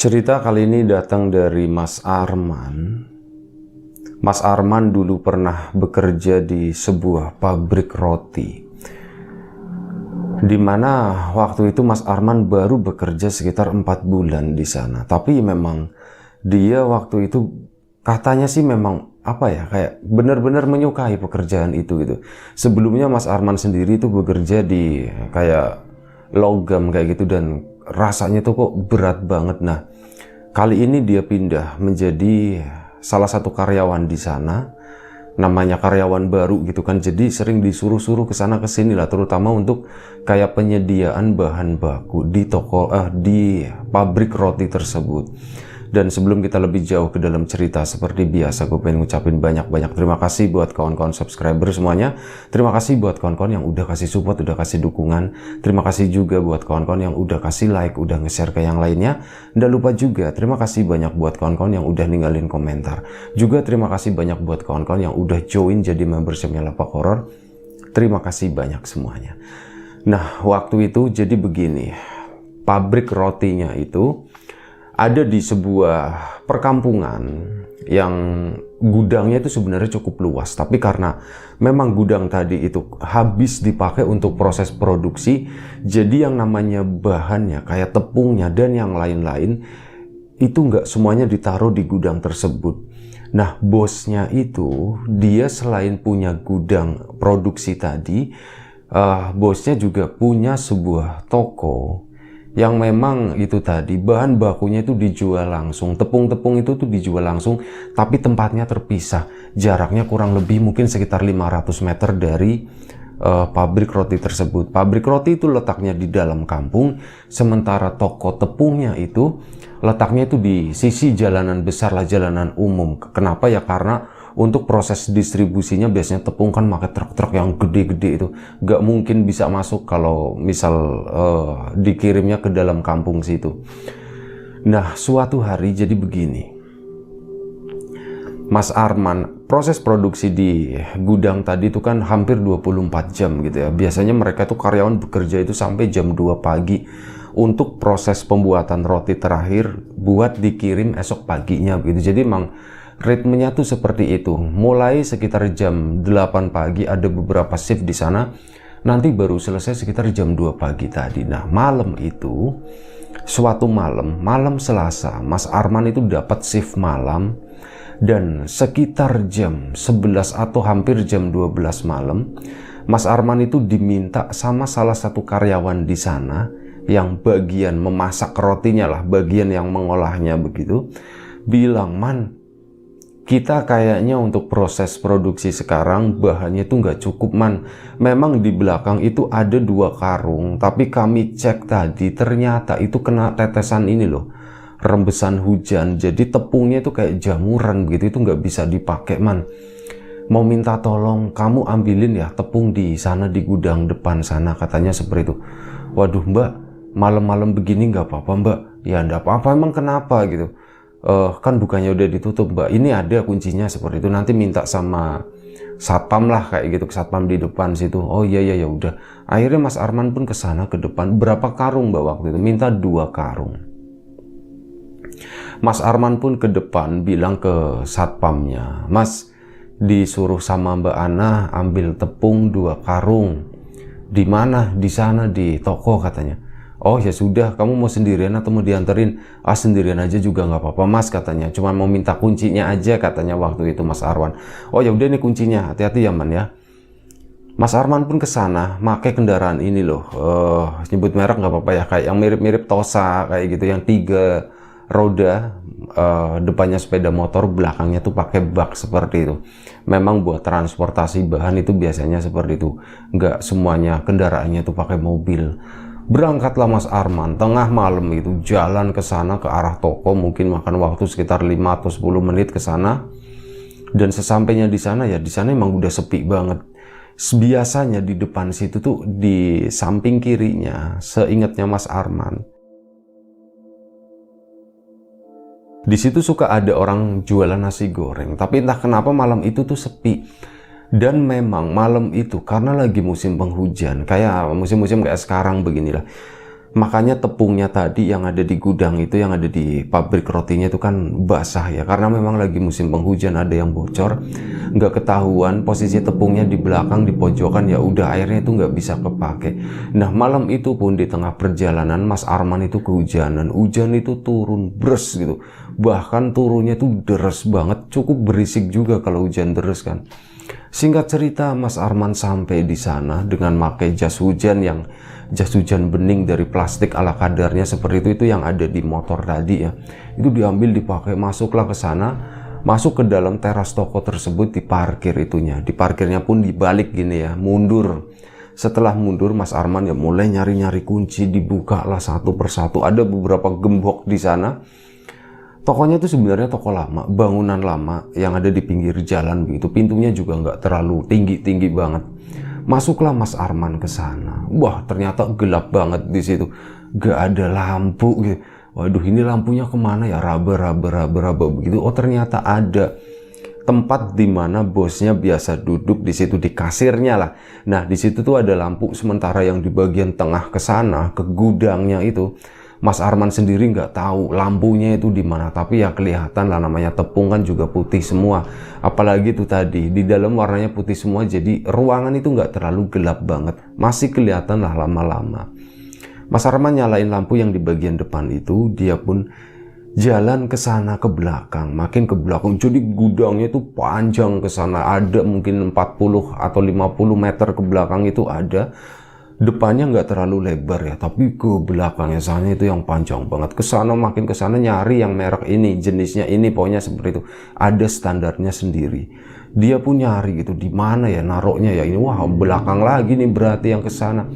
Cerita kali ini datang dari Mas Arman. Mas Arman dulu pernah bekerja di sebuah pabrik roti, dimana waktu itu Mas Arman baru bekerja sekitar 4 bulan di sana. Tapi memang dia waktu itu katanya sih memang kayak benar-benar menyukai pekerjaan itu gitu. Sebelumnya Mas Arman sendiri itu bekerja di kayak logam kayak gitu dan rasanya tuh kok berat banget. Nah, kali ini dia pindah menjadi salah satu karyawan di sana, namanya karyawan baru gitu kan. Jadi sering disuruh-suruh ke sana ke sini lah, terutama untuk kayak penyediaan bahan baku di di pabrik roti tersebut. Dan sebelum kita lebih jauh ke dalam cerita, seperti biasa gue pengen ngucapin banyak-banyak terima kasih buat kawan-kawan subscriber semuanya. Terima kasih buat kawan-kawan yang udah kasih support, udah kasih dukungan. Terima kasih juga buat kawan-kawan yang udah kasih like, udah nge-share ke yang lainnya. Dan lupa juga terima kasih banyak buat kawan-kawan yang udah ninggalin komentar. Juga terima kasih banyak buat kawan-kawan yang udah join jadi membershipnya Lapak Horor. Terima kasih banyak semuanya. Nah, waktu itu jadi begini, pabrik rotinya itu ada di sebuah perkampungan yang gudangnya itu sebenarnya cukup luas, tapi karena memang gudang tadi itu habis dipakai untuk proses produksi, jadi yang namanya bahannya kayak tepungnya dan yang lain-lain itu nggak semuanya ditaruh di gudang tersebut. Nah, bosnya itu dia selain punya gudang produksi tadi, bosnya juga punya sebuah toko yang memang itu tadi bahan bakunya itu dijual langsung, tepung-tepung itu tuh dijual langsung, tapi tempatnya terpisah, jaraknya kurang lebih mungkin sekitar 500 meter dari pabrik roti tersebut. Pabrik roti itu letaknya di dalam kampung, sementara toko tepungnya itu letaknya itu di sisi jalanan besar lah, jalanan umum. Kenapa ya? Karena untuk proses distribusinya biasanya tepung kan pakai truk-truk yang gede-gede itu, nggak mungkin bisa masuk kalau misal dikirimnya ke dalam kampung situ. Nah, suatu hari jadi begini, Mas Arman, proses produksi di gudang tadi itu kan hampir 24 jam gitu ya. Biasanya mereka tuh karyawan bekerja itu sampai jam 2 pagi untuk proses pembuatan roti terakhir buat dikirim esok paginya gitu. Jadi emang ritmenya tuh seperti itu. Mulai sekitar jam 8 pagi ada beberapa shift di sana, nanti baru selesai sekitar jam 2 pagi tadi. Nah, malam itu, suatu malam Selasa, Mas Arman itu dapat shift malam, dan sekitar jam 11 atau hampir jam 12 malam, Mas Arman itu diminta sama salah satu karyawan di sana yang bagian memasak rotinya lah, bagian yang mengolahnya begitu, bilang, "Man, kita kayaknya untuk proses produksi sekarang bahannya tuh nggak cukup, Man. Memang di belakang itu ada 2 karung, tapi kami cek tadi ternyata itu kena tetesan ini loh, rembesan hujan. Jadi tepungnya itu kayak jamuran begitu, itu nggak bisa dipakai, Man. Mau minta tolong kamu ambilin ya tepung di sana di gudang depan sana," katanya seperti itu. Waduh, Mbak, malam-malam begini nggak apa-apa, Mbak? Ya nggak apa-apa, emang kenapa gitu? Kan bukannya udah ditutup, Mbak, ini ada kuncinya seperti itu, nanti minta sama satpam lah kayak gitu, satpam di depan situ. Oh iya ya udah. Akhirnya Mas Arman pun ke sana ke depan. Berapa karung, Mbak, waktu itu? Minta 2 karung. Mas Arman pun ke depan bilang ke satpamnya, "Mas, disuruh sama Mbak Ana ambil tepung 2 karung. Di mana? Di sana di toko," katanya. "Oh ya sudah, kamu mau sendirian atau mau dianterin?" "Ah, sendirian aja juga nggak apa-apa, Mas," katanya. "Cuma mau minta kuncinya aja," katanya waktu itu Mas Arman. "Oh ya udah, ini kuncinya, hati-hati ya, Man ya." Mas Arman pun ke sana, pakai kendaraan ini loh, nyebut merek nggak apa-apa ya, kayak yang mirip-mirip Tosa kayak gitu, yang 3 roda, depannya sepeda motor, belakangnya tuh pakai bak seperti itu. Memang buat transportasi bahan itu biasanya seperti itu, nggak semuanya kendaraannya tuh pakai mobil. Berangkatlah Mas Arman tengah malam itu jalan ke sana ke arah toko, mungkin makan waktu sekitar 5 atau 10 menit ke sana. Dan sesampainya di sana ya, di sana emang udah sepi banget. Biasanya di depan situ tuh di samping kirinya, seingatnya Mas Arman, di situ suka ada orang jualan nasi goreng, tapi entah kenapa malam itu tuh sepi. Dan memang malam itu karena lagi musim penghujan, kayak musim-musim kayak sekarang beginilah, Makanya tepungnya tadi yang ada di gudang itu, yang ada di pabrik rotinya itu kan basah ya, karena memang lagi musim penghujan, ada yang bocor, nggak ketahuan posisi tepungnya di belakang, di pojokan, ya udah airnya itu nggak bisa kepake. Nah malam itu pun di tengah perjalanan Mas Arman itu kehujanan, hujan itu turun bres gitu, bahkan turunnya itu deras banget, cukup berisik juga kalau hujan deras kan. Singkat cerita, Mas Arman sampai di sana dengan pakai jas hujan bening dari plastik ala kadarnya seperti itu yang ada di motor tadi ya. Itu diambil, dipakai, masuklah ke sana, masuk ke dalam teras toko tersebut, diparkir itunya. Diparkirnya pun dibalik gini ya, mundur. Setelah mundur, Mas Arman ya mulai nyari-nyari kunci, dibukalah satu persatu. Ada beberapa gembok di sana. Tokonya itu sebenarnya toko lama, bangunan lama yang ada di pinggir jalan begitu. Pintunya juga nggak terlalu tinggi-tinggi banget. Masuklah Mas Arman ke sana. Wah, ternyata gelap banget di situ. Gak ada lampu gitu. Waduh, ini lampunya kemana ya? Raba begitu. Oh, ternyata ada tempat di mana bosnya biasa duduk di situ, di kasirnya lah. Nah, di situ tuh ada lampu, sementara yang di bagian tengah ke sana, ke gudangnya itu, Mas Arman sendiri nggak tahu lampunya itu di mana, tapi ya kelihatan lah, namanya tepung kan juga putih semua. Apalagi itu tadi di dalam warnanya putih semua, jadi ruangan itu nggak terlalu gelap banget, masih kelihatan lah lama-lama. Mas Arman nyalain lampu yang di bagian depan itu, dia pun jalan ke sana ke belakang, makin ke belakang. Jadi gudangnya itu panjang ke sana, ada mungkin 40 atau 50 meter ke belakang itu ada. Depannya nggak terlalu lebar ya, tapi ke belakangnya sana itu yang panjang banget. Ke sana, makin ke sana nyari yang merek ini, jenisnya ini, pokoknya seperti itu. Ada standarnya sendiri. Dia pun nyari gitu, di mana ya naruhnya ya ini. Wah, belakang lagi nih berarti yang ke sana.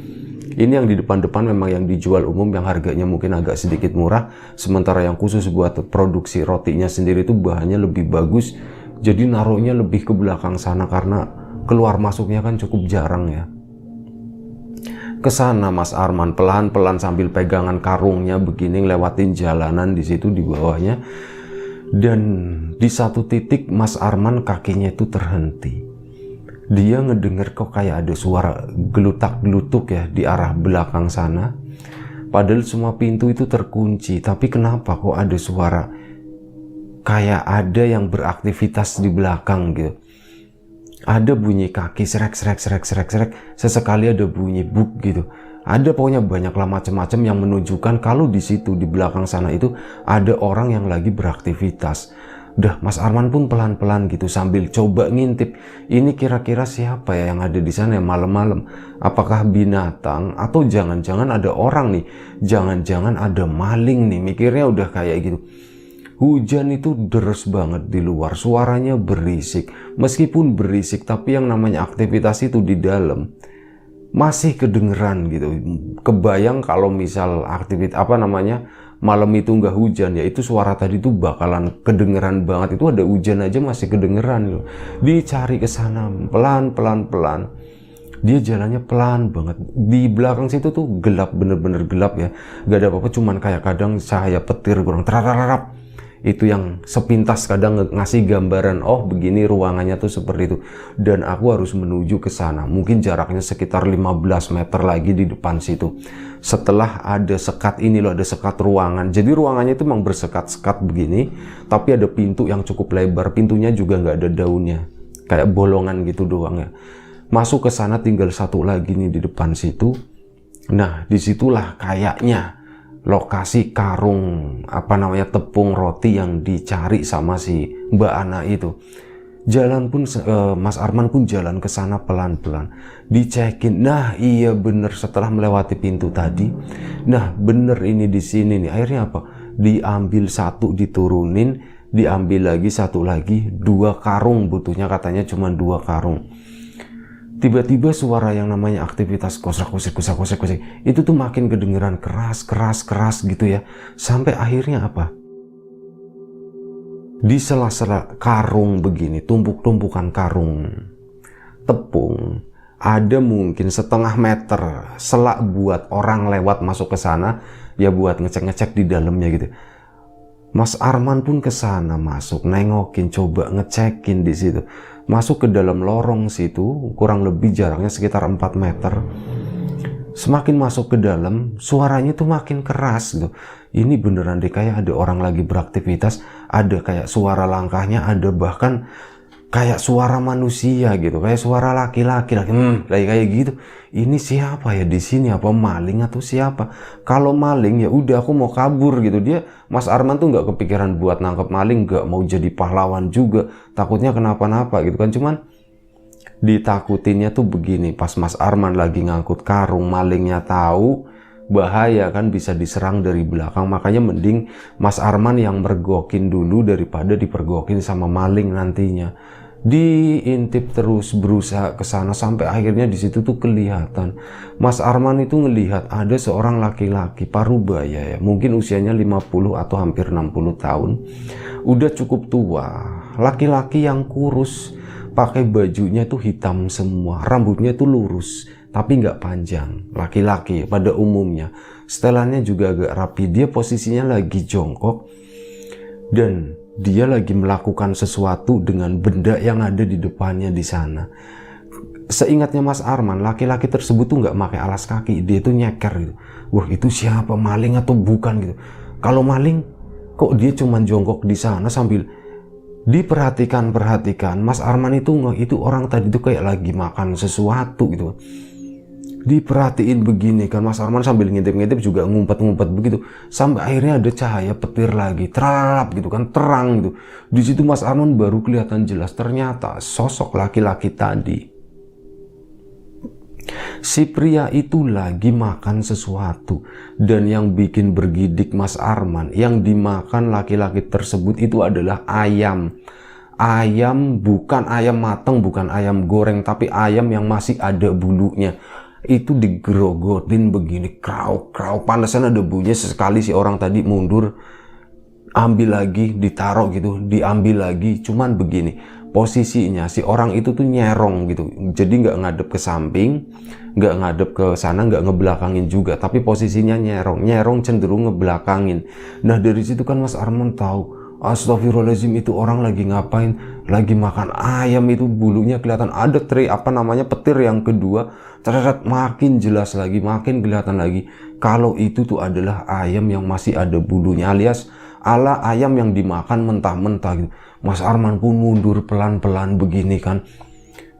Ini yang di depan-depan memang yang dijual umum, yang harganya mungkin agak sedikit murah. Sementara yang khusus buat produksi rotinya sendiri itu bahannya lebih bagus. Jadi naruhnya lebih ke belakang sana karena keluar masuknya kan cukup jarang ya. Ke sana Mas Arman pelan-pelan sambil pegangan karungnya begini, lewatin jalanan di situ di bawahnya. Dan di satu titik Mas Arman kakinya itu terhenti. Dia ngedenger kok kayak ada suara gelutak-gelutuk ya di arah belakang sana. Padahal semua pintu itu terkunci, tapi kenapa kok ada suara kayak ada yang beraktivitas di belakang gitu. Ada bunyi kaki srek, sesekali ada bunyi buk gitu. Ada pokoknya banyaklah macam-macam yang menunjukkan kalau di situ di belakang sana itu ada orang yang lagi beraktivitas. Udah, Mas Arman pun pelan-pelan gitu sambil coba ngintip, ini kira-kira siapa ya yang ada di sana malam-malam? Apakah binatang atau jangan-jangan ada orang nih? Jangan-jangan ada maling nih, mikirnya udah kayak gitu. Hujan itu deras banget di luar, suaranya berisik. Meskipun berisik, tapi yang namanya aktivitas itu di dalam masih kedengeran gitu. Kebayang kalau misal aktivitas malam itu nggak hujan ya, itu suara tadi tuh bakalan kedengeran banget. Itu ada hujan aja masih kedengeran gitu. Dicari ke sana pelan. Dia jalannya pelan banget. Di belakang situ tuh gelap, bener-bener gelap ya. Gak ada apa-apa, cuman kayak kadang cahaya petir kurang terarap. Itu yang sepintas kadang ngasih gambaran, oh begini ruangannya tuh seperti itu. Dan aku harus menuju ke sana. Mungkin jaraknya sekitar 15 meter lagi di depan situ. Setelah ada sekat ini loh, ada sekat ruangan. Jadi ruangannya itu memang bersekat-sekat begini, tapi ada pintu yang cukup lebar. Pintunya juga nggak ada daunnya, kayak bolongan gitu doang ya. Masuk ke sana tinggal satu lagi nih di depan situ. Nah, disitulah kayaknya lokasi karung tepung roti yang dicari sama si Mbak Ana itu. Jalan pun Mas Arman pun jalan ke sana pelan-pelan, dicekin. Nah iya bener, setelah melewati pintu tadi, nah bener ini di sini nih. Akhirnya apa? Diambil satu, diturunin, diambil lagi satu lagi, 2 karung butuhnya, katanya cuma 2 karung. Tiba-tiba suara yang namanya aktivitas kosak-kosik itu tuh makin kedengeran keras gitu ya. Sampai akhirnya apa? Di sela-sela karung begini, tumpuk-tumpukan karung tepung, ada mungkin setengah meter selak buat orang lewat masuk ke sana ya, buat ngecek-ngecek di dalamnya gitu. Mas Arman pun ke sana masuk, nengokin, coba ngecekin di situ. Masuk ke dalam lorong situ, kurang lebih jaraknya sekitar 4 meter. Semakin masuk ke dalam, suaranya tuh makin keras gitu. Ini beneran deh kayak ada orang lagi beraktivitas, ada kayak suara langkahnya, ada bahkan kayak suara manusia gitu, kayak suara laki-laki, kayak gitu. Ini siapa ya di sini? Apa maling atau siapa? Kalau maling ya udah aku mau kabur gitu. Dia Mas Arman tuh nggak kepikiran buat nangkep maling, nggak mau jadi pahlawan juga, takutnya kenapa-napa gitu kan. Cuman ditakutinnya tuh begini, pas Mas Arman lagi ngangkut karung, malingnya tahu bahaya kan, bisa diserang dari belakang, makanya mending Mas Arman yang mergokin dulu daripada dipergokin sama maling nantinya. Diintip terus, berusaha ke sana sampai akhirnya di situ tuh kelihatan Mas Arman itu ngelihat ada seorang laki-laki parubaya ya, mungkin usianya 50 atau hampir 60 tahun, udah cukup tua, laki-laki yang kurus, pakai bajunya tuh hitam semua, rambutnya tuh lurus tapi nggak panjang, laki-laki pada umumnya. Setelannya juga agak rapi. Dia posisinya lagi jongkok dan dia lagi melakukan sesuatu dengan benda yang ada di depannya di sana. Seingatnya Mas Arman, laki-laki tersebut tuh nggak pakai alas kaki, dia tuh nyeker gitu. Wah, itu siapa, maling atau bukan gitu. Kalau maling kok dia cuman jongkok di sana sambil diperhatikan Mas Arman itu orang tadi tuh kayak lagi makan sesuatu gitu. Diperhatiin begini kan, Mas Arman sambil ngintip-ngintip juga ngumpet-ngumpet begitu, sampai akhirnya ada cahaya petir lagi terap gitu kan, terang gitu. Di situ Mas Arman baru kelihatan jelas ternyata sosok laki-laki tadi. Si pria itu lagi makan sesuatu, dan yang bikin bergidik Mas Arman, yang dimakan laki-laki tersebut itu adalah ayam. Ayam, bukan ayam mateng, bukan ayam goreng, tapi ayam yang masih ada bulunya. Itu digerogotin begini, krauk, pantesan ada bunyinya. Sesekali si orang tadi mundur, ambil lagi, ditaruh gitu, diambil lagi. Cuman begini, posisinya si orang itu tuh nyerong gitu, jadi nggak ngadep ke samping, nggak ngadep ke sana, nggak ngebelakangin juga, tapi posisinya nyerong cenderung ngebelakangin. Nah dari situ kan Mas Arman tahu, astagfirullahaladzim, itu orang lagi ngapain, lagi makan ayam. Itu bulunya kelihatan, ada petir yang kedua, ternyata makin jelas lagi, makin kelihatan lagi kalau itu tuh adalah ayam yang masih ada bulunya, alias ala ayam yang dimakan mentah-mentah gitu. Mas Arman pun mundur pelan-pelan begini kan,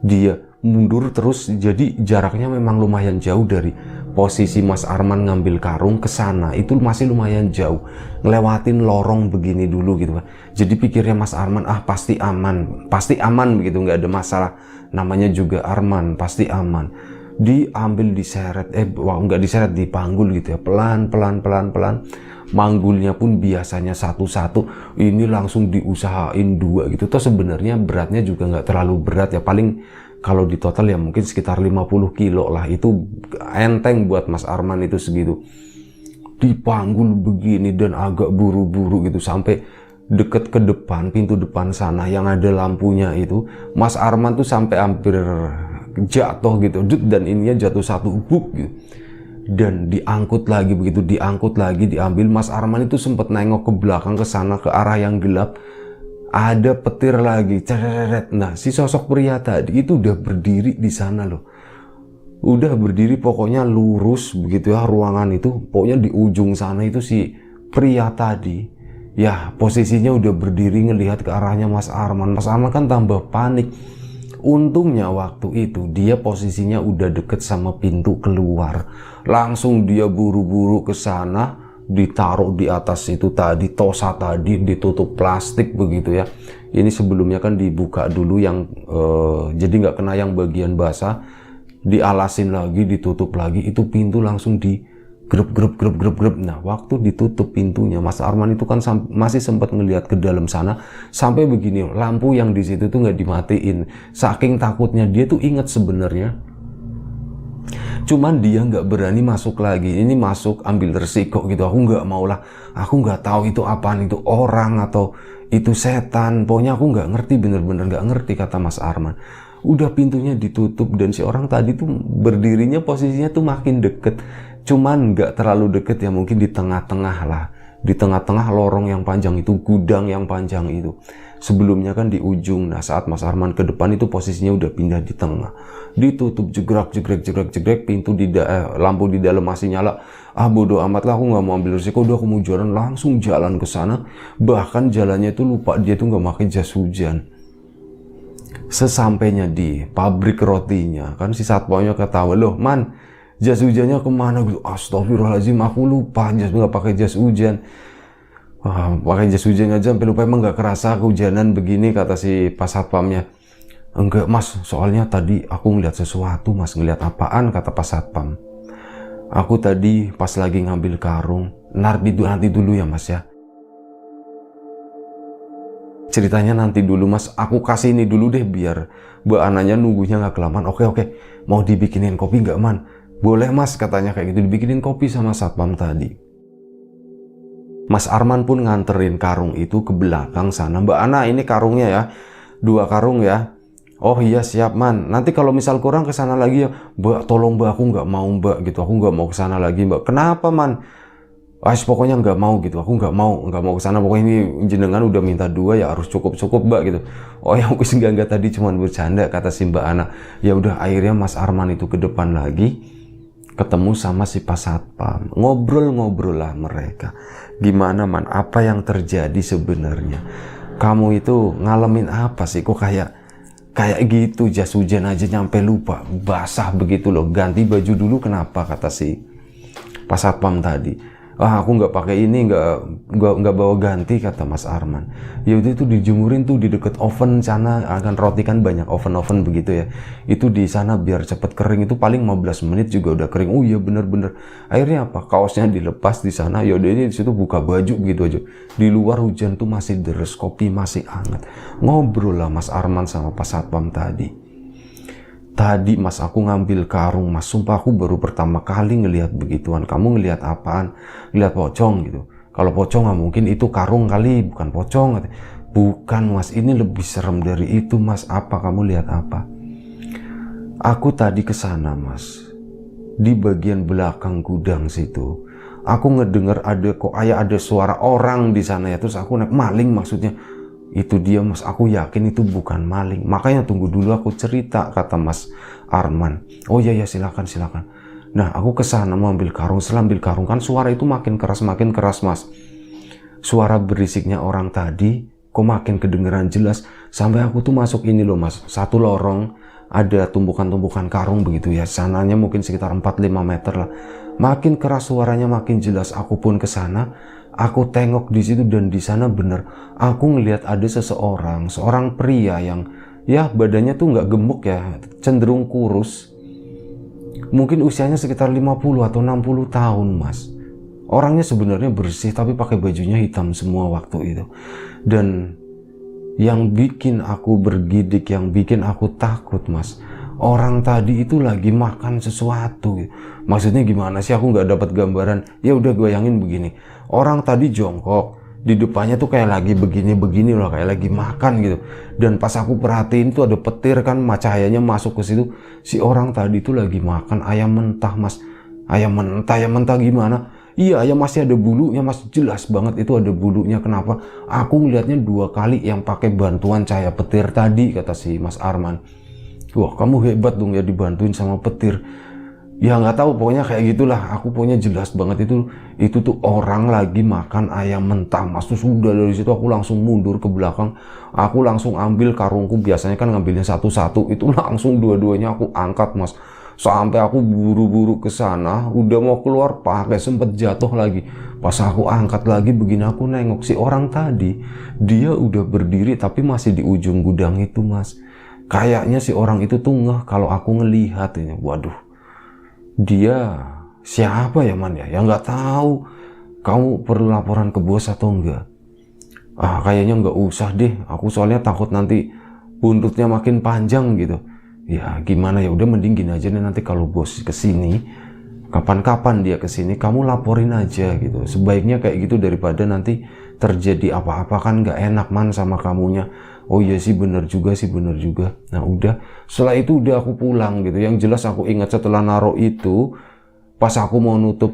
dia mundur terus, jadi jaraknya memang lumayan jauh dari posisi Mas Arman ngambil karung ke sana, itu masih lumayan jauh, ngelewatin lorong begini dulu gitu kan. Jadi pikirnya Mas Arman, pasti aman begitu, nggak ada masalah, namanya juga Arman, pasti aman. Diambil, diseret, nggak diseret, dipanggul gitu ya, pelan. Manggulnya pun biasanya satu-satu, ini langsung diusahain 2 gitu. Toh sebenarnya beratnya juga nggak terlalu berat ya, paling kalau di total ya mungkin sekitar 50 kilo lah, itu enteng buat Mas Arman itu segitu. Dipanggul begini dan agak buru-buru gitu sampai deket ke depan, pintu depan sana yang ada lampunya itu. Mas Arman tuh sampai hampir jatuh gitu, dan ininya jatuh satu buk gitu. Dan diangkut lagi begitu, diambil. Mas Arman itu sempat nengok ke belakang, ke sana, ke arah yang gelap, ada petir lagi. Nah si sosok pria tadi itu udah berdiri di sana loh, udah berdiri pokoknya lurus begitu ya, ruangan itu pokoknya di ujung sana itu si pria tadi ya, posisinya udah berdiri ngelihat ke arahnya Mas Arman. Mas Arman kan tambah panik. Untungnya waktu itu dia posisinya udah deket sama pintu keluar, langsung dia buru-buru ke sana, ditaruh di atas itu tadi, tosa tadi, ditutup plastik begitu ya. Ini sebelumnya kan dibuka dulu yang jadi nggak kena yang bagian basah, dialasin lagi, ditutup lagi, itu pintu langsung di grep. Nah waktu ditutup pintunya, Mas Arman itu kan masih sempat ngelihat ke dalam sana sampai begini, lampu yang di situ tuh nggak dimatiin, saking takutnya dia tuh inget sebenarnya. Cuman dia nggak berani masuk lagi. Ini masuk ambil resiko gitu, aku nggak mau lah, aku nggak tahu itu apaan, itu orang atau itu setan, pokoknya aku nggak ngerti, bener-bener nggak ngerti, kata Mas Arman. Udah pintunya ditutup dan si orang tadi tuh berdirinya posisinya tuh makin deket, cuman nggak terlalu deket ya, mungkin di tengah-tengah lah, Di tengah-tengah lorong yang panjang itu, gudang yang panjang itu. Sebelumnya kan di ujung. Nah, saat Mas Arman ke depan itu posisinya udah pindah di tengah. Ditutup jegrek, pintu lampu di dalam masih nyala. Ah, bodo amat lah, aku nggak mau ambil risiko, udah aku mau jalan, langsung jalan ke sana. Bahkan jalannya itu lupa, dia tuh nggak pakai jas hujan. Sesampainya di pabrik rotinya, kan si satpamnya ketawa, loh man, jas hujannya kemana? Gitu. Astagfirullahaladzim, aku lupa nggak pakai jas hujan. Pakai jas hujan aja sampai lupa, emang nggak kerasa kehujanan begini, kata si pas satpamnya. Enggak mas, soalnya tadi aku ngeliat sesuatu mas. Ngeliat apaan? Kata pas satpam. Aku tadi pas lagi ngambil karung. Nanti dulu ya mas ya. Ceritanya nanti dulu mas, aku kasih ini dulu deh biar Mbak Ananya nunggunya nggak kelamaan. Oke, mau dibikinin kopi nggak man? Boleh mas, katanya kayak gitu, dibikinin kopi sama satpam tadi. Mas Arman pun nganterin karung itu ke belakang sana. Mbak Ana, ini karungnya ya, 2 karung ya. Oh iya siap man, nanti kalau misal kurang ke sana lagi ya. Mbak tolong mbak, aku nggak mau mbak gitu, aku nggak mau ke sana lagi mbak. Kenapa man? Pokoknya nggak mau gitu, aku nggak mau ke sana. Pokoknya ini jenengan udah minta 2 ya, harus cukup mbak gitu. Oh ya aku enggak tadi cuma bercanda, kata si Mbak Ana. Ya udah, akhirnya Mas Arman itu ke depan lagi, ketemu sama si pas satpam. Ngobrol lah mereka. Gimana man, apa yang terjadi sebenarnya? Kamu itu ngalamin apa sih? Kok kayak gitu, jas hujan aja nyampe lupa, basah begitu loh. Ganti baju dulu kenapa? Kata si pas satpam tadi. Aku nggak pakai ini, nggak bawa ganti, kata Mas Arman. Ya udah, itu dijemurin tuh di deket oven sana, akan roti kan banyak oven begitu ya. Itu di sana biar cepet kering, itu paling 15 menit juga udah kering. Oh iya bener. Akhirnya apa? Kaosnya dilepas di sana. Ya udah, di situ buka baju begitu aja. Di luar hujan tuh masih deres, kopi masih hangat. Ngobrol lah Mas Arman sama pas satpam tadi. Tadi mas aku ngambil karung mas, sumpah aku baru pertama kali ngelihat begituan. Kamu ngelihat apaan? Ngelihat pocong gitu. Kalau pocong nggak mungkin, itu karung kali, bukan pocong. Bukan mas, ini lebih serem dari itu mas. Apa kamu lihat apa? Aku tadi ke sana mas, di bagian belakang gudang situ. Aku ngedengar ada suara orang di sana ya. Terus aku maling maksudnya. Itu dia mas, aku yakin itu bukan maling. Makanya tunggu dulu aku cerita, kata Mas Arman. Oh iya silakan. Nah aku kesana mau ambil karung. Setelah ambil karung kan suara itu makin keras mas. Suara berisiknya orang tadi kok makin kedengeran jelas. Sampai aku tuh masuk ini loh mas, satu lorong ada tumpukan-tumpukan karung begitu ya. Sananya mungkin sekitar 4-5 meter lah. Makin keras suaranya, makin jelas. Aku pun kesana. Aku tengok di situ, dan di sana bener aku ngelihat ada seorang pria yang ya badannya tuh nggak gemuk ya, cenderung kurus. Mungkin usianya sekitar 50 atau 60 tahun mas. Orangnya sebenarnya bersih tapi pakai bajunya hitam semua waktu itu. Dan yang bikin aku bergidik, yang bikin aku takut mas, orang tadi itu lagi makan sesuatu. Maksudnya gimana sih, aku nggak dapat gambaran. Ya udah bayangin begini, orang tadi jongkok, di depannya tuh kayak lagi begini loh, kayak lagi makan gitu. Dan pas aku perhatiin tuh ada petir kan, cahayanya masuk ke situ. Si orang tadi tuh lagi makan ayam mentah mas. Ayam mentah gimana? Iya, ayam masih ada bulunya mas, jelas banget itu ada bulunya. Kenapa? Aku ngeliatnya 2 kali yang pakai bantuan cahaya petir tadi, kata si Mas Arman. Wah kamu hebat dong ya dibantuin sama petir. Ya nggak tahu, pokoknya kayak gitulah. Aku pokoknya jelas banget itu tuh orang lagi makan ayam mentah mas. Terus udah dari situ aku langsung mundur ke belakang. Aku langsung ambil karungku, biasanya kan ngambilnya satu-satu. Itu langsung dua-duanya aku angkat mas. Sampai aku buru-buru ke sana, udah mau keluar pakai sempet jatuh lagi. Pas aku angkat lagi begini, aku nengok si orang tadi, dia udah berdiri tapi masih di ujung gudang itu mas. Kayaknya si orang itu tuh ngeh kalau aku ngelihat ini. Waduh, dia siapa ya man ya? Ya nggak tahu. Kamu perlu laporan ke bos atau enggak? Kayaknya nggak usah deh. Aku soalnya takut nanti buntutnya makin panjang gitu. Ya gimana ya, udah mending gini aja nih, nanti kalau bos kesini, kapan-kapan dia kesini, kamu laporin aja gitu. Sebaiknya kayak gitu daripada nanti terjadi apa-apa, kan nggak enak man sama kamunya. Oh iya sih bener juga. Nah udah, setelah itu udah aku pulang gitu. Yang jelas aku ingat setelah naruh itu, pas aku mau nutup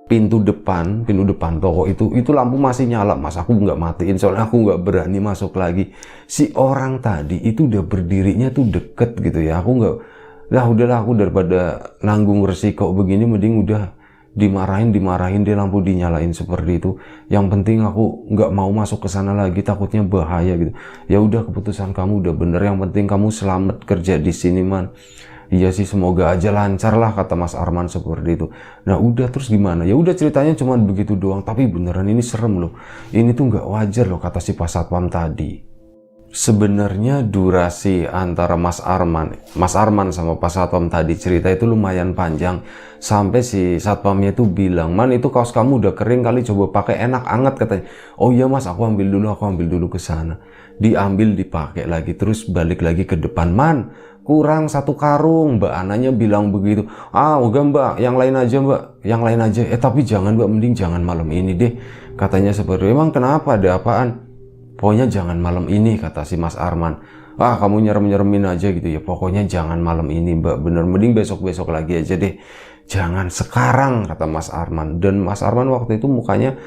pintu depan toko itu lampu masih nyala Mas. Aku nggak matiin soalnya aku nggak berani masuk lagi. Si orang tadi itu udah berdirinya tuh deket gitu ya. Aku nggak, lah udahlah, aku daripada nanggung resiko begini mending udah dimarahin dia, lampu dinyalain seperti itu. Yang penting aku nggak mau masuk ke sana lagi, takutnya bahaya gitu. Ya udah, keputusan kamu udah bener, yang penting kamu selamat kerja di sini man. Iya sih, semoga aja lancar lah, kata Mas Arman seperti itu. Nah udah, terus gimana? Ya udah, ceritanya cuma begitu doang, tapi beneran ini serem loh. Ini tuh nggak wajar loh, kata si Pak Satpam tadi. Sebenarnya durasi antara Mas Arman sama Pak Satpam tadi cerita itu lumayan panjang. Sampai si Satpamnya itu bilang, man itu kaos kamu udah kering kali, coba pakai, enak anget katanya. Oh iya Mas, aku ambil dulu ke sana. Diambil, dipakai lagi, terus balik lagi ke depan. Man, kurang 1 karung. Mbak Ananya bilang begitu. Ah udah Mbak, yang lain aja Mbak, yang lain aja. Tapi jangan Mbak, mending jangan malam ini deh, katanya seperti itu. Emang kenapa, ada apaan? Pokoknya jangan malam ini, kata si Mas Arman. Ah kamu nyerem-nyeremin aja gitu ya, pokoknya jangan malam ini Mbak, bener, mending besok-besok lagi aja deh, jangan sekarang, kata Mas Arman. Dan Mas Arman waktu itu mukanya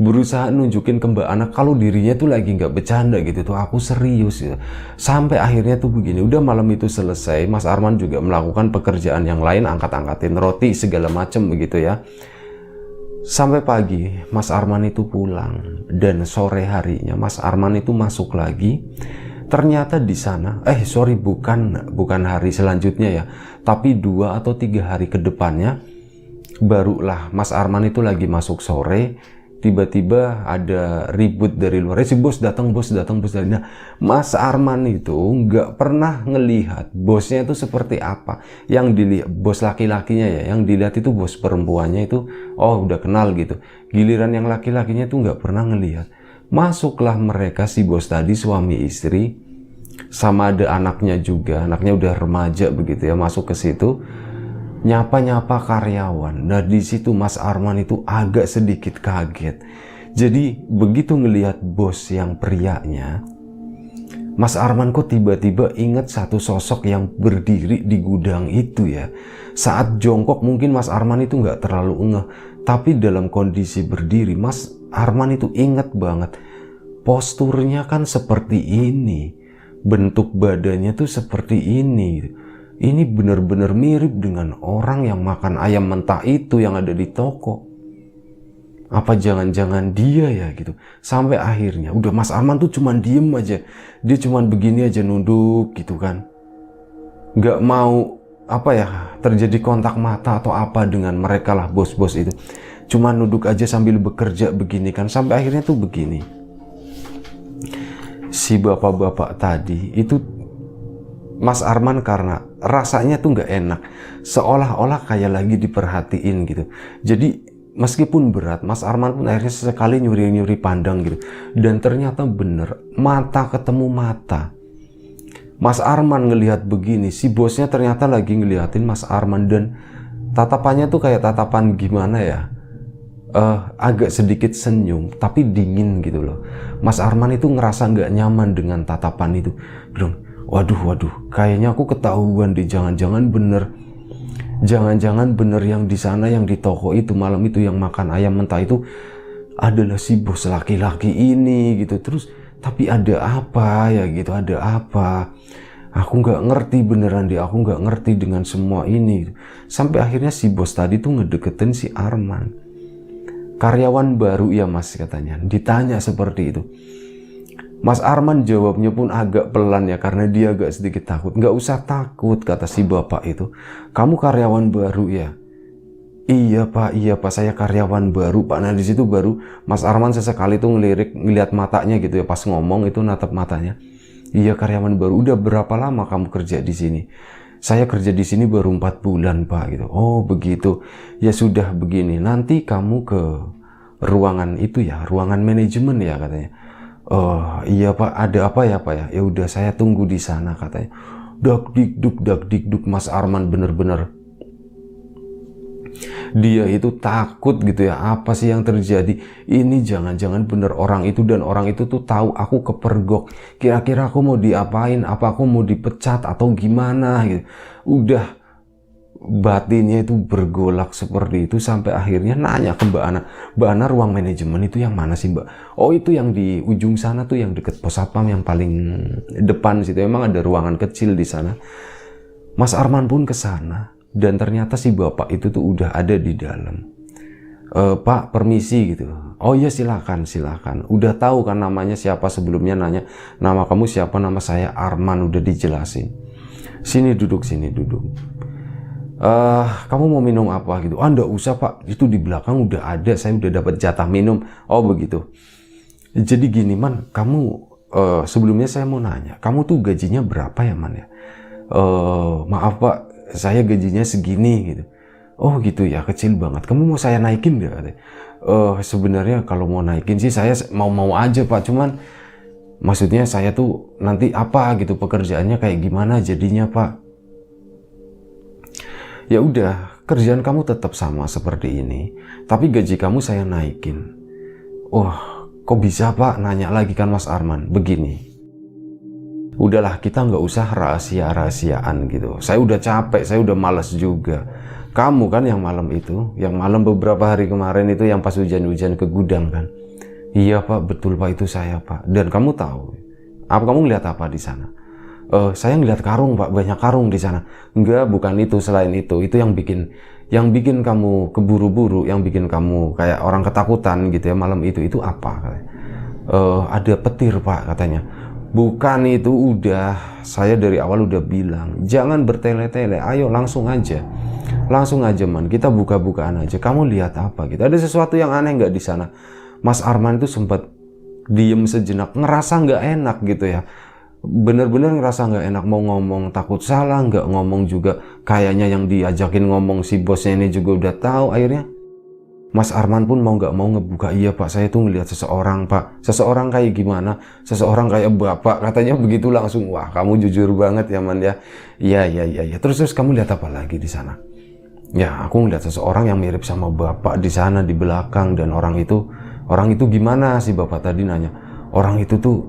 berusaha nunjukin ke Mbak Ana kalau dirinya tuh lagi nggak bercanda gitu tuh, aku serius ya. Sampai akhirnya tuh begini, udah malam itu selesai, Mas Arman juga melakukan pekerjaan yang lain, angkat-angkatin roti segala macem begitu ya. Sampai pagi Mas Arman itu pulang, dan sore harinya Mas Arman itu masuk lagi. Ternyata di sana, bukan hari selanjutnya ya, tapi 2 atau 3 hari ke depannya, barulah Mas Arman itu lagi masuk sore, tiba-tiba ada ribut dari luar. Si bos datang. Nah, Mas Arman itu nggak pernah ngelihat bosnya itu seperti apa. Yang dilihat bos laki-lakinya ya, yang dilihat itu bos perempuannya itu, oh udah kenal gitu. Giliran yang laki-lakinya itu nggak pernah ngelihat. Masuklah mereka, si bos tadi, suami istri, sama ada anaknya juga, anaknya udah remaja begitu ya, masuk ke situ. Nyapa-nyapa karyawan. Nah di situ Mas Arman itu agak sedikit kaget. Jadi begitu ngelihat bos yang prianya, Mas Arman kok tiba-tiba ingat satu sosok yang berdiri di gudang itu ya. Saat jongkok mungkin Mas Arman itu nggak terlalu ngeh, tapi dalam kondisi berdiri Mas Arman itu ingat banget. Posturnya kan seperti ini, bentuk badannya tuh seperti ini. Ini benar-benar mirip dengan orang yang makan ayam mentah itu yang ada di toko. Apa jangan-jangan dia ya gitu. Sampai akhirnya udah Mas Arman tuh cuman diem aja. Dia cuman begini aja, nunduk gitu kan. Nggak mau terjadi kontak mata atau apa dengan mereka lah, bos-bos itu. Cuman nunduk aja sambil bekerja begini kan. Sampai akhirnya tuh begini. Si bapak-bapak tadi itu, Mas Arman karena rasanya tuh nggak enak, seolah-olah kayak lagi diperhatiin gitu. Jadi meskipun berat, Mas Arman pun akhirnya sesekali nyuri-nyuri pandang gitu. Dan ternyata bener, mata ketemu mata. Mas Arman ngelihat begini, si bosnya ternyata lagi ngeliatin Mas Arman, dan tatapannya tuh kayak tatapan gimana ya, agak sedikit senyum tapi dingin gitu loh. Mas Arman itu ngerasa nggak nyaman dengan tatapan itu. Bilang, waduh, kayaknya aku ketahuan deh, jangan-jangan bener yang di sana, yang di toko itu malam itu yang makan ayam mentah itu adalah si bos laki-laki ini gitu. Terus tapi ada apa ya gitu, ada apa? Aku nggak ngerti beneran deh, aku nggak ngerti dengan semua ini. Sampai akhirnya si bos tadi tuh ngedeketin si Arman. Karyawan baru ya Mas, katanya. Ditanya seperti itu. Mas Arman jawabnya pun agak pelan ya, karena dia agak sedikit takut. Nggak usah takut, kata si bapak itu. Kamu karyawan baru ya? Iya pak, saya karyawan baru pak. Nah di situ baru Mas Arman sesekali tuh ngeliat matanya gitu ya, pas ngomong itu natap matanya. Iya karyawan baru. Udah berapa lama kamu kerja di sini? Saya kerja di sini baru 4 bulan pak gitu. Oh begitu. Ya sudah begini, nanti kamu ke ruangan itu ya, ruangan manajemen ya katanya. Oh iya pak, ada apa ya pak ya? Ya udah saya tunggu di sana, katanya. Dak dikduk Mas Arman bener-bener. Dia itu takut gitu ya, apa sih yang terjadi? Ini jangan-jangan bener orang itu, dan orang itu tuh tahu aku kepergok. Kira-kira aku mau diapain? Apa aku mau dipecat atau gimana gitu? batinnya itu bergolak seperti itu sampai akhirnya nanya ke Mbak Ana, Mbak Ana, ruang manajemen itu yang mana sih Mbak? Oh, itu yang di ujung sana tuh, yang deket pos satpam yang paling depan situ. Emang ada ruangan kecil di sana. Mas Arman pun ke sana dan ternyata si bapak itu tuh udah ada di dalam. Pak, permisi gitu. Oh iya, silakan, silakan. Udah tahu kan namanya siapa, sebelumnya nanya, nama kamu siapa? Nama saya Arman, udah dijelasin. Sini duduk, sini duduk. Kamu mau minum apa gitu? Ah, enggak usah Pak, itu di belakang udah ada, saya udah dapat jatah minum. Oh begitu. Jadi gini Man, kamu sebelumnya saya mau nanya, kamu tuh gajinya berapa ya Man ya? Maaf Pak, saya gajinya segini gitu. Oh gitu ya, kecil banget. Kamu mau saya naikin nggak? Sebenarnya kalau mau naikin sih saya mau aja Pak, cuman maksudnya saya tuh nanti apa gitu, pekerjaannya kayak gimana jadinya Pak? Ya udah, kerjaan kamu tetap sama seperti ini, tapi gaji kamu saya naikin. Wah, kok bisa Pak? Nanya lagi kan Mas Arman. Begini, udahlah kita nggak usah rahasia-rahasiaan gitu. Saya udah capek, saya udah malas juga. Kamu kan yang malam itu, yang malam beberapa hari kemarin itu yang pas hujan-hujan ke gudang kan? Iya Pak, betul Pak, itu saya Pak. Dan kamu tahu, apa kamu ngeliat apa di sana? Saya ngeliat karung Pak, banyak karung di sana. Enggak, bukan itu, selain itu yang bikin kamu keburu-buru, yang bikin kamu kayak orang ketakutan gitu ya malam itu apa? Ada petir Pak katanya. Bukan itu, udah saya dari awal udah bilang jangan bertele-tele, ayo langsung aja Man, kita buka-bukaan aja. Kamu lihat apa gitu? Ada sesuatu yang aneh nggak di sana? Mas Arman itu sempat diem sejenak, ngerasa nggak enak gitu ya. Bener-bener ngerasa nggak enak, mau ngomong takut salah, nggak ngomong juga kayaknya yang diajakin ngomong si bosnya ini juga udah tahu. Akhirnya Mas Arman pun mau nggak mau ngebuka, iya Pak, saya tuh ngelihat seseorang Pak. Seseorang kayak gimana? Seseorang kayak Bapak, katanya begitu langsung. Wah, kamu jujur banget ya Man ya. Iya. Terus kamu lihat apa lagi di sana? Ya, aku ngeliat seseorang yang mirip sama Bapak di sana di belakang. Dan orang itu gimana sih? Bapak tadi nanya. Orang itu tuh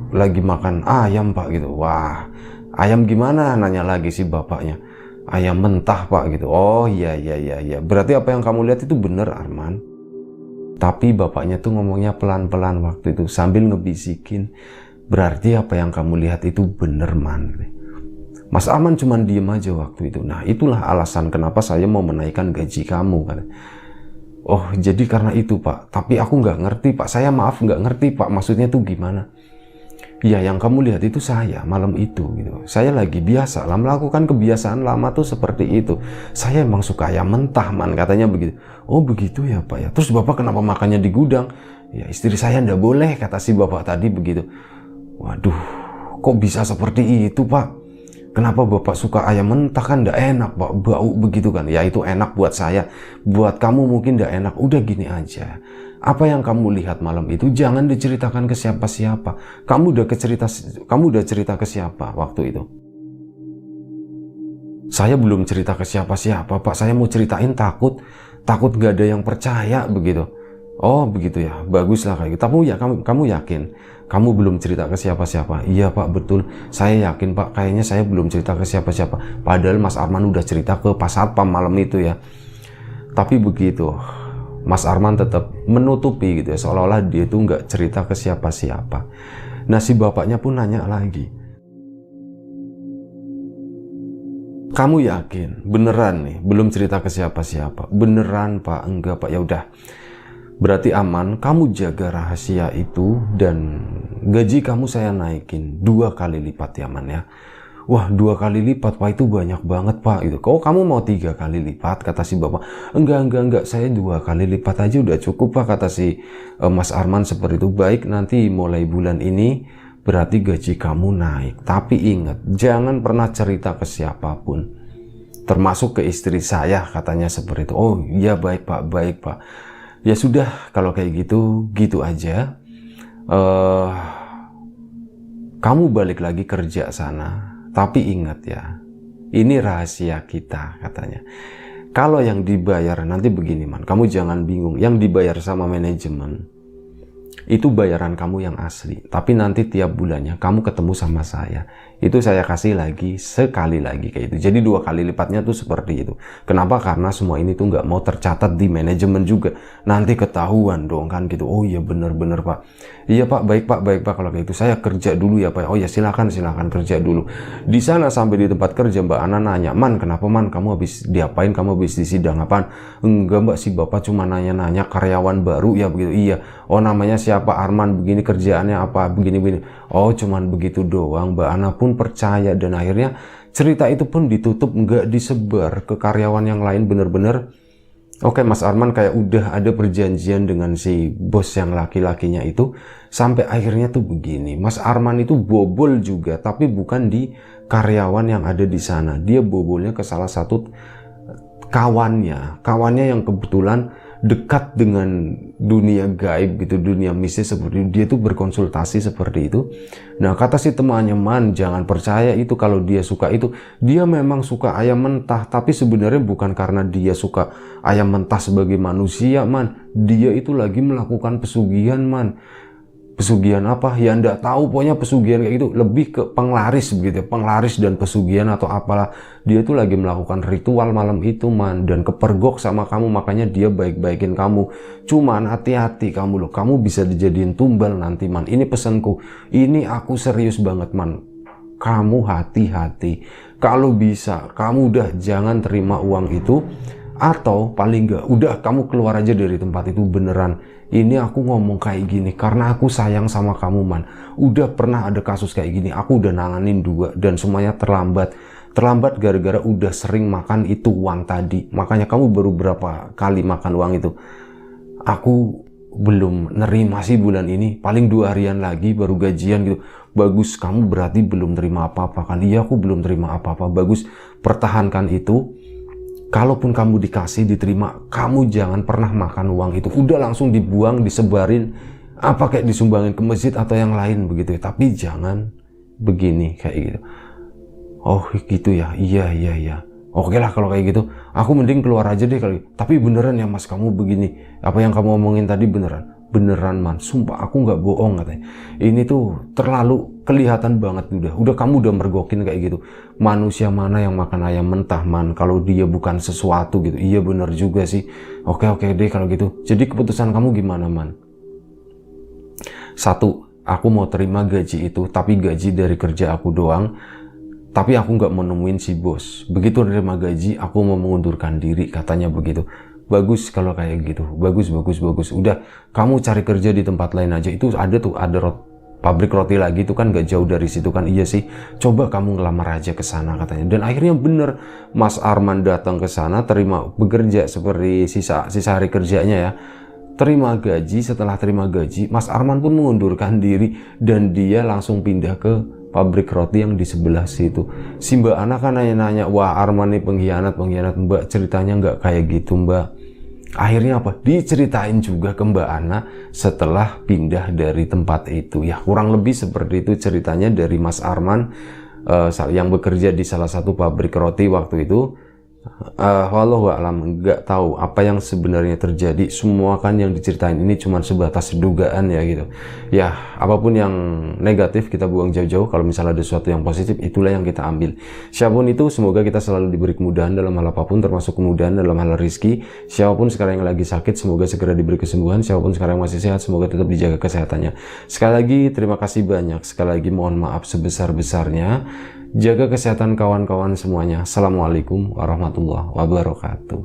lagi makan ayam Pak gitu. Wah, ayam gimana? Nanya lagi si bapaknya. Ayam mentah Pak gitu. Oh iya. Berarti apa yang kamu lihat itu bener Arman. Tapi bapaknya tuh ngomongnya pelan-pelan waktu itu sambil ngebisikin. Berarti apa yang kamu lihat itu bener Man. Mas Arman cuman diem aja waktu itu. Nah, itulah alasan kenapa saya mau menaikkan gaji kamu kan. Oh, jadi karena itu Pak. Tapi aku nggak ngerti Pak. Saya maaf nggak ngerti Pak. Maksudnya tuh gimana? Ya, yang kamu lihat itu saya malam itu gitu. Saya lagi biasa lah melakukan kebiasaan lama tuh seperti itu. Saya emang suka ayam mentah Man, katanya begitu. Oh begitu ya Pak ya. Terus Bapak kenapa makannya di gudang? Ya istri saya ndak boleh, kata si Bapak tadi begitu. Waduh, kok bisa seperti itu Pak? Kenapa Bapak suka ayam mentah? Kan ndak enak Pak, bau begitu kan. Ya itu enak buat saya, buat kamu mungkin ndak enak. Udah gini aja, apa yang kamu lihat malam itu jangan diceritakan ke siapa-siapa. Kamu udah cerita ke siapa waktu itu? Saya belum cerita ke siapa-siapa Pak. Saya mau ceritain takut nggak ada yang percaya begitu. Oh begitu ya, baguslah kayak gitu. Kamu yakin kamu belum cerita ke siapa-siapa? Iya Pak, betul. Saya yakin Pak, kayaknya saya belum cerita ke siapa-siapa. Padahal Mas Arman udah cerita ke Pas Satpam malam itu ya. Tapi begitu, Mas Arman tetap menutupi gitu ya, seolah-olah dia itu nggak cerita ke siapa-siapa. Nah si bapaknya pun nanya lagi, kamu yakin beneran nih belum cerita ke siapa-siapa? Beneran Pak? Enggak Pak. Ya udah, berarti aman. Kamu jaga rahasia itu dan gaji kamu saya naikin 2 kali lipat ya Man ya. Wah, 2 kali lipat Pak, itu banyak banget Pak gitu. Kok kamu mau 3 kali lipat? Kata si bapak. Enggak, saya 2 kali lipat aja udah cukup Pak, kata si Mas Arman seperti itu. Baik, nanti mulai bulan ini berarti gaji kamu naik. Tapi ingat, jangan pernah cerita ke siapapun, termasuk ke istri saya, katanya seperti itu. Oh iya baik Pak. Ya sudah, kalau kayak gitu aja. Kamu balik lagi kerja sana. Tapi ingat ya, ini rahasia kita, katanya. Kalau yang dibayar nanti begini Man, kamu jangan bingung. Yang dibayar sama manajemen itu bayaran kamu yang asli. Tapi nanti tiap bulannya kamu ketemu sama saya, itu saya kasih lagi sekali lagi kayak itu. Jadi 2 kali lipatnya tuh seperti itu. Kenapa? Karena semua ini tuh nggak mau tercatat di manajemen juga. Nanti ketahuan dong kan gitu. Oh iya bener-bener Pak. Iya Pak, baik Pak kalau kayak gitu. Saya kerja dulu ya Pak. Oh ya silakan kerja dulu. Di sana sampai di tempat kerja Mbak Ana nanya, Man kenapa Man kamu habis diapain? Kamu habis di sidang apaan? Enggak Mbak, si Bapak cuma nanya-nanya karyawan baru ya begitu. Iya. Oh namanya siapa? Arman, begini kerjaannya apa? Begini-begini. Oh cuman begitu doang. Mbak Ana pun percaya dan akhirnya cerita itu pun ditutup, nggak disebar ke karyawan yang lain. Bener-bener oke, Mas Arman kayak udah ada perjanjian dengan si bos yang laki-lakinya itu, sampai akhirnya tuh begini. Mas Arman itu bobol juga, tapi bukan di karyawan yang ada di sana. Dia bobolnya ke salah satu kawannya yang kebetulan dekat dengan dunia gaib gitu, dunia mistis seperti itu. Dia tuh berkonsultasi seperti itu. Nah kata si temannya, Man jangan percaya itu kalau dia suka itu. Dia memang suka ayam mentah, tapi sebenarnya bukan karena dia suka ayam mentah sebagai manusia, Man. Dia itu lagi melakukan pesugihan, Man. Pesugihan apa? Ya ndak tahu, pokoknya pesugihan kayak gitu, lebih ke penglaris begitu, penglaris dan pesugihan atau apalah. Dia tuh lagi melakukan ritual malam itu, Man, dan kepergok sama kamu, makanya dia baik-baikin kamu. Cuman hati-hati kamu loh, kamu bisa dijadiin tumbal nanti, Man. Ini pesanku, ini aku serius banget, Man. Kamu hati-hati. Kalau bisa, kamu udah jangan terima uang itu, atau paling enggak udah kamu keluar aja dari tempat itu beneran. Ini aku ngomong kayak gini karena aku sayang sama kamu, Man. Udah pernah ada kasus kayak gini, aku udah nanganin 2 dan semuanya terlambat. Terlambat gara-gara udah sering makan itu uang tadi. Makanya kamu baru berapa kali makan uang itu. Aku belum nerima sih bulan ini, paling 2 harian lagi baru gajian gitu. Bagus, kamu berarti belum terima apa-apa kan? Iya, aku belum terima apa-apa. Bagus, pertahankan itu. Kalaupun kamu dikasih, diterima, kamu jangan pernah makan uang itu. Udah langsung dibuang, disebarin, apa kayak disumbangin ke masjid atau yang lain begitu. Tapi jangan begini kayak gitu. Oh gitu ya, iya. Oke lah kalau kayak gitu, aku mending keluar aja deh kali. Tapi beneran ya Mas, kamu begini. Apa yang kamu omongin tadi beneran? Beneran, Man. Sumpah aku nggak bohong katanya. Ini tuh terlalu kelihatan banget udah kamu udah mergokin kayak gitu. Manusia mana yang makan ayam mentah, Man, kalau dia bukan sesuatu gitu. Iya bener juga sih. Oke deh kalau gitu. Jadi keputusan kamu gimana, Man? 1, aku mau terima gaji itu, tapi gaji dari kerja aku doang. Tapi aku nggak mau nemuin si bos. Begitu nerima gaji, aku mau mengundurkan diri, katanya begitu. Bagus kalau kayak gitu, bagus. Udah, kamu cari kerja di tempat lain aja. Itu ada pabrik roti lagi, itu kan gak jauh dari situ kan. Iya sih, coba kamu ngelamar aja ke sana katanya. Dan akhirnya bener, Mas Arman datang ke sana, terima bekerja seperti sisa hari kerjanya ya. Terima gaji, setelah terima gaji, Mas Arman pun mengundurkan diri dan dia langsung pindah ke pabrik roti yang di sebelah situ. Si Mbak Ana kan nanya-nanya, wah Arman nih pengkhianat. Mbak, ceritanya nggak kayak gitu, Mbak. Akhirnya apa? Diceritain juga ke Mbak Ana setelah pindah dari tempat itu. Ya kurang lebih seperti itu ceritanya dari Mas Arman yang bekerja di salah satu pabrik roti waktu itu. Wallahu a'lam, nggak tahu apa yang sebenarnya terjadi. Semua kan yang diceritain ini cuma sebatas dugaan ya gitu. Ya apapun yang negatif kita buang jauh-jauh. Kalau misalnya ada sesuatu yang positif, itulah yang kita ambil. Siapapun itu, semoga kita selalu diberi kemudahan dalam hal apapun, termasuk kemudahan dalam hal rezeki. Siapapun sekarang yang lagi sakit, semoga segera diberi kesembuhan. Siapapun sekarang yang masih sehat, semoga tetap dijaga kesehatannya. Sekali lagi terima kasih banyak. Sekali lagi mohon maaf sebesar-besarnya. Jaga kesehatan kawan-kawan semuanya. Assalamualaikum warahmatullahi wabarakatuh.